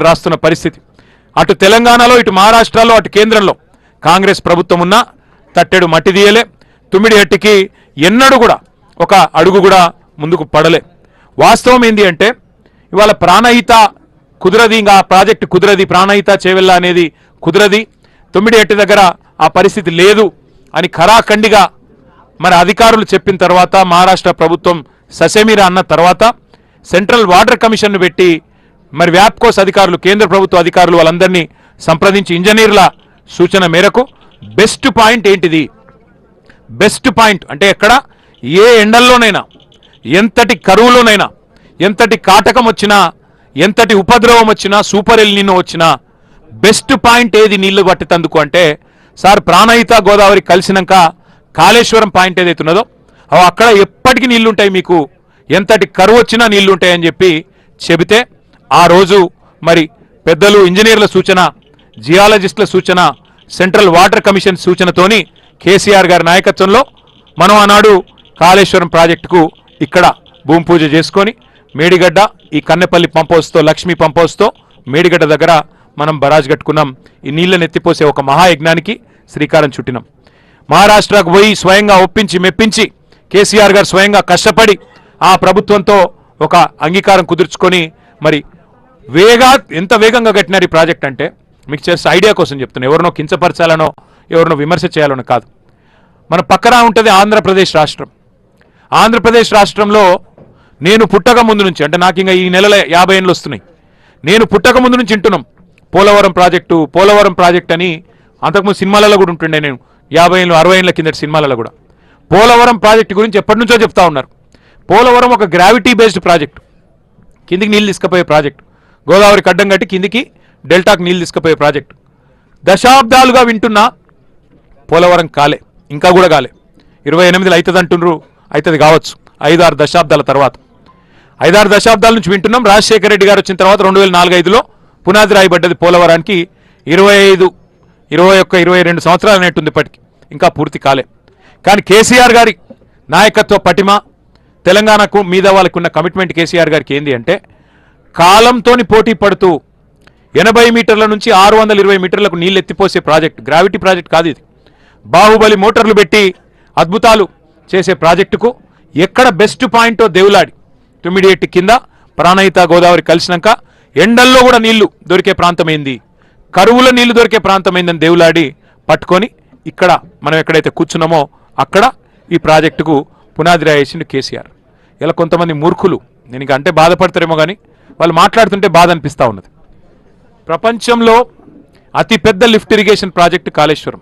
రాస్తున్న పరిస్థితి. అటు తెలంగాణలో, ఇటు మహారాష్ట్రలో, అటు కేంద్రంలో కాంగ్రెస్ ప్రభుత్వం ఉన్నా తట్టెడు మట్టి తీయలే. తుమ్మిడిహట్టికి ఎన్నడూ కూడా ఒక అడుగు కూడా ముందుకు పడలే. వాస్తవం ఏంది అంటే ఇవాళ ప్రాణహిత కుదరది, ఇంకా ప్రాజెక్టు కుదరది, ప్రాణహిత చేవెళ్ళ అనేది కుదరది, తుమ్మిడిహట్టి దగ్గర ఆ పరిస్థితి లేదు అని ఖరాఖండిగా మరి అధికారులు చెప్పిన తర్వాత, మహారాష్ట్ర ప్రభుత్వం ససేమిరా అన్న తర్వాత సెంట్రల్ వాటర్ కమిషన్ను పెట్టి మరి వ్యాప్కోస్ అధికారులు, కేంద్ర ప్రభుత్వ అధికారులు వాళ్ళందరినీ సంప్రదించి ఇంజనీర్ల సూచన మేరకు బెస్ట్ పాయింట్ ఏంటిది, బెస్ట్ పాయింట్ అంటే ఎక్కడ ఏ ఎండల్లోనైనా, ఎంతటి కరువులోనైనా, ఎంతటి కాటకం వచ్చినా, ఎంతటి ఉపద్రవం వచ్చినా, సూపర్ ఎల్ నినో వచ్చినా బెస్ట్ పాయింట్ ఏది నీళ్లు పట్టేందుకు అంటే సార్ ప్రాణహిత గోదావరి కలిసినాక కాళేశ్వరం పాయింట్ ఏదైతే ఉన్నదో అక్కడ ఎప్పటికీ నీళ్లుంటాయి, మీకు ఎంతటి కరువు వచ్చినా నీళ్లుంటాయని చెప్పి చెబితే ఆ రోజు మరి పెద్దలు ఇంజనీర్ల సూచన, జియాలజిస్టుల సూచన, సెంట్రల్ వాటర్ కమిషన్ సూచనతోని కేసీఆర్ గారి నాయకత్వంలో మనం ఆనాడు కాళేశ్వరం ప్రాజెక్టుకు ఇక్కడ భూమి పూజ చేసుకొని మేడిగడ్డ, ఈ కన్నెపల్లి పంప్ హౌస్తో, లక్ష్మీ పంప్ హౌస్తో మేడిగడ్డ దగ్గర మనం బరాజ్ కట్టుకున్నాం. ఈ నీళ్లను ఎత్తిపోసే ఒక మహాయజ్ఞానికి శ్రీకారం చుట్టినాం. మహారాష్ట్రకు పోయి స్వయంగా ఒప్పించి మెప్పించి కేసీఆర్ గారు స్వయంగా కష్టపడి ఆ ప్రభుత్వంతో ఒక అంగీకారం కుదుర్చుకొని మరి ఎంత వేగంగా కట్టినారు ఈ ప్రాజెక్ట్ అంటే మీకు చేసే ఐడియా కోసం చెప్తున్నా. ఎవరినో కించపరచాలనో, ఎవరినో విమర్శ చేయాలనో కాదు. మన పక్కన ఉంటుంది ఆంధ్రప్రదేశ్ రాష్ట్రం. ఆంధ్రప్రదేశ్ రాష్ట్రంలో నేను పుట్టక ముందు నుంచి, అంటే నాకు ఇంకా ఈ నెలలో 50 ఏళ్ళు వస్తున్నాయి, నేను పుట్టక ముందు నుంచి వింటున్నాం పోలవరం ప్రాజెక్టు, పోలవరం ప్రాజెక్ట్ అని. అంతకుముందు సినిమాలలో కూడా ఉంటుండే, నేను 50 ఏళ్ళు 60 ఏళ్ళ కిందటి సినిమాలలో కూడా పోలవరం ప్రాజెక్టు గురించి ఎప్పటి నుంచో చెప్తా ఉన్నారు. పోలవరం ఒక గ్రావిటీ బేస్డ్ ప్రాజెక్టు, కిందికి నీళ్ళు తీసుకుపోయే ప్రాజెక్టు, గోదావరికి అడ్డం కట్టి కిందికి డెల్టాకు నీళ్ళు తీసుకుపోయే ప్రాజెక్టు. దశాబ్దాలుగా వింటున్నా పోలవరం కాలే, ఇంకా కూడా కాలే. 28లో అవుతుంది అంటున్నారు, అవుతుంది కావచ్చు 5-6 దశాబ్దాల తర్వాత. 5-6 దశాబ్దాల నుంచి వింటున్నాం. రాజశేఖర రెడ్డి గారు వచ్చిన తర్వాత 2004-05లో పునాది రాయబడ్డది పోలవరానికి. 25, 21, 22 సంవత్సరాలు అనేట్టుంది ఇప్పటికి, ఇంకా పూర్తి కాలే. కానీ కేసీఆర్ గారి నాయకత్వ పటిమ, తెలంగాణకు మీద వాళ్ళకు ఉన్న కమిట్మెంట్ కేసీఆర్ గారికి ఏంది అంటే కాలంతోని పోటీ పడుతూ 80 మీటర్ల నుంచి 620 మీటర్లకు నీళ్ళు ఎత్తిపోసే ప్రాజెక్ట్, గ్రావిటీ ప్రాజెక్ట్ కాదు ఇది. బాహుబలి మోటార్లు పెట్టి అద్భుతాలు చేసే ప్రాజెక్టుకు ఎక్కడ బెస్ట్ పాయింటో దేవులాడి, తుమ్మిడిహట్టి కింద ప్రాణహిత గోదావరి కలిసినాక ఎండల్లో కూడా నీళ్లు దొరికే ప్రాంతమైంది, కరువుల నీళ్లు దొరికే ప్రాంతమైందని దేవులాడి పట్టుకొని ఇక్కడ మనం ఎక్కడైతే కూర్చున్నామో అక్కడ ఈ ప్రాజెక్టుకు పునాది రాయేసిండు కేసీఆర్. ఇలా కొంతమంది మూర్ఖులు, నేను ఇంకా అంటే బాధపడతారేమో కానీ వాళ్ళు మాట్లాడుతుంటే బాధ అనిపిస్తూ ఉన్నది. ప్రపంచంలో అతిపెద్ద లిఫ్ట్ ఇరిగేషన్ ప్రాజెక్టు కాళేశ్వరం.